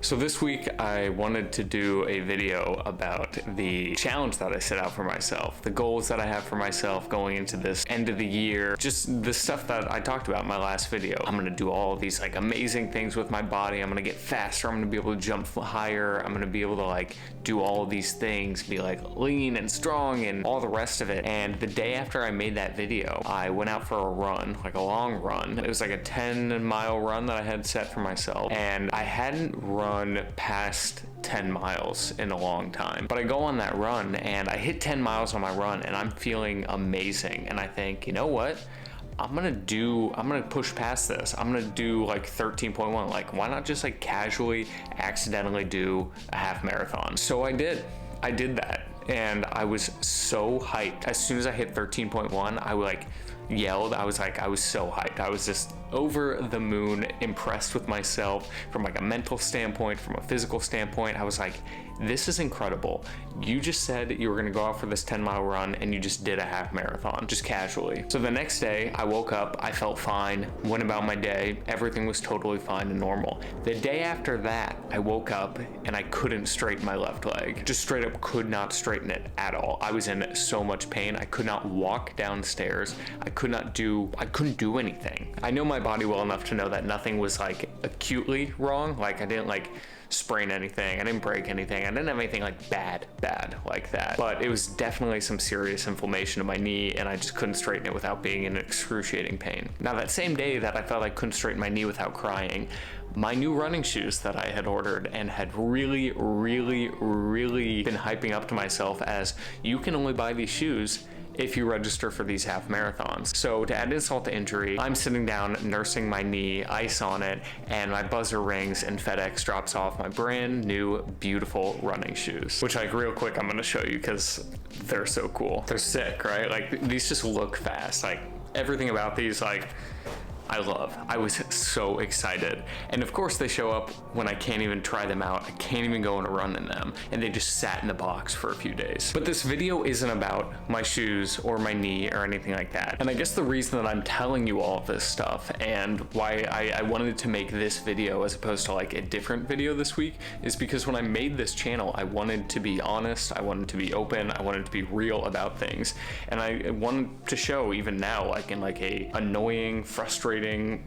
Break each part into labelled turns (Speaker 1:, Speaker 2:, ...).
Speaker 1: So this week I wanted to do a video about the challenge that I set out for myself, the goals that I have for myself going into this end of the year, just the stuff that I talked about in my last video. I'm gonna do all these like amazing things with my body. I'm gonna get faster. I'm gonna be able to jump higher. I'm gonna be able to like do all of these things, be like lean and strong and all the rest of it. And the day after I made that video, I went out for a run, like a long run. It was like a 10-mile run that I had set for myself, and I hadn't run past 10 miles in a long time. But I go on that run and I hit 10 miles on my run and I'm feeling amazing. And I think, you know what? I'm gonna push past this. I'm gonna do like 13.1. Like, why not just like casually, accidentally do a half marathon? So I did that. And I was so hyped. As soon as I hit 13.1, I like yelled. I was so hyped. I was just over the moon, impressed with myself from like a mental standpoint, from a physical standpoint. I was like, this is incredible. You just said you were gonna go out for this 10-mile run and you just did a half marathon, just casually. So the next day I woke up, I felt fine, went about my day, everything was totally fine and normal. The day after that, I woke up and I couldn't straighten my left leg. Just straight up could not straighten it at all. I was in so much pain. I could not walk downstairs. I couldn't do anything. I know my body well enough to know that nothing was like acutely wrong. Like I didn't like sprain anything, I didn't break anything, I didn't have anything like bad like that, but it was definitely some serious inflammation of my knee and I just couldn't straighten it without being in excruciating pain. Now that same day that I felt I couldn't straighten my knee without crying, my new running shoes that I had ordered and had really been hyping up to myself as, you can only buy these shoes if you register for these half marathons. So to add insult to injury, I'm sitting down nursing my knee, ice on it, and my buzzer rings and FedEx drops off my brand new beautiful running shoes, which like real quick I'm gonna show you because they're so cool. They're sick, right? Like these just look fast. Like everything about these, like I love. I was so excited. And of course they show up when I can't even try them out. I can't even go on a run in them. And they just sat in the box for a few days. But this video isn't about my shoes or my knee or anything like that. And I guess the reason that I'm telling you all of this stuff and why I wanted to make this video as opposed to like a different video this week is because when I made this channel, I wanted to be honest, I wanted to be open, I wanted to be real about things. And I wanted to show even now, like in like a annoying, frustrating,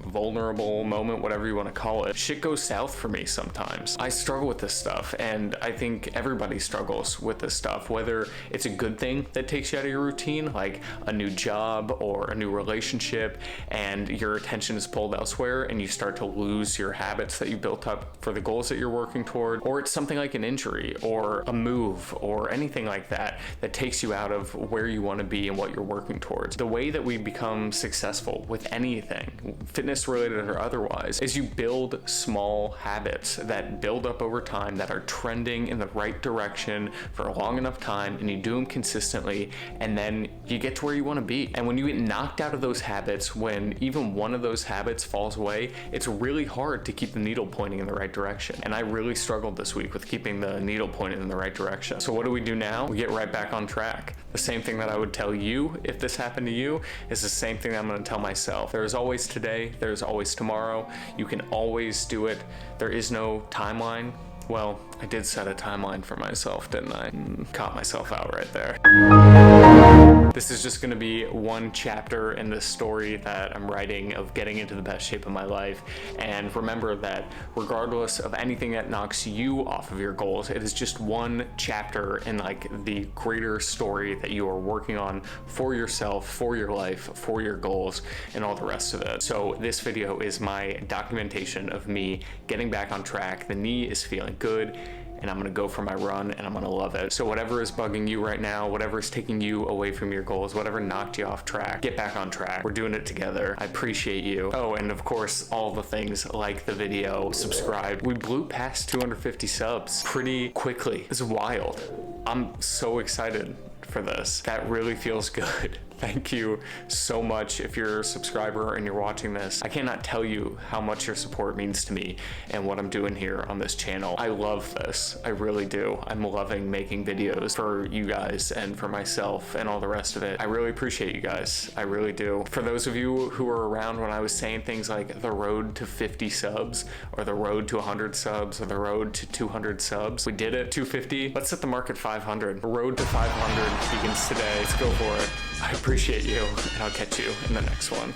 Speaker 1: vulnerable moment, whatever you want to call it, shit goes south for me sometimes. I struggle with this stuff, and I think everybody struggles with this stuff, whether it's a good thing that takes you out of your routine, like a new job or a new relationship, and your attention is pulled elsewhere and you start to lose your habits that you built up for the goals that you're working toward, or it's something like an injury or a move or anything like that that takes you out of where you want to be and what you're working towards. The way that we become successful with anything, fitness related or otherwise, is you build small habits that build up over time that are trending in the right direction for a long enough time, and you do them consistently, and then you get to where you want to be. And when you get knocked out of those habits, when even one of those habits falls away, it's really hard to keep the needle pointing in the right direction. And I really struggled this week with keeping the needle pointed in the right direction. So what do we do now? We get right back on track. The same thing that I would tell you if this happened to you is the same thing that I'm going to tell myself. There is always today, there's always tomorrow. You can always do it. There is no timeline. Well, I did set a timeline for myself, didn't I? Caught myself out right there. This is just gonna be one chapter in the story that I'm writing of getting into the best shape of my life. And remember that regardless of anything that knocks you off of your goals, it is just one chapter in like the greater story that you are working on for yourself, for your life, for your goals, and all the rest of it. So this video is my documentation of me getting back on track. The knee is feeling good, and I'm gonna go for my run and I'm gonna love it. So whatever is bugging you right now, whatever is taking you away from your goals, whatever knocked you off track, get back on track. We're doing it together. I appreciate you. Oh, and of course, all the things, like the video, subscribe. We blew past 250 subs pretty quickly. This is wild. I'm so excited for this. That really feels good. thank you so much. If you're a subscriber and you're watching this, I cannot tell you how much your support means to me and what I'm doing here on this channel. I love this. I really do. I'm loving making videos for you guys and for myself and all the rest of it. I really appreciate you guys. I really do. For those of you who were around when I was saying things like the road to 50 subs or the road to 100 subs or the road to 200 subs, we did it. 250. Let's set the mark at 500. Road to 500 begins today. Let's go for it. I appreciate you, and I'll catch you in the next one.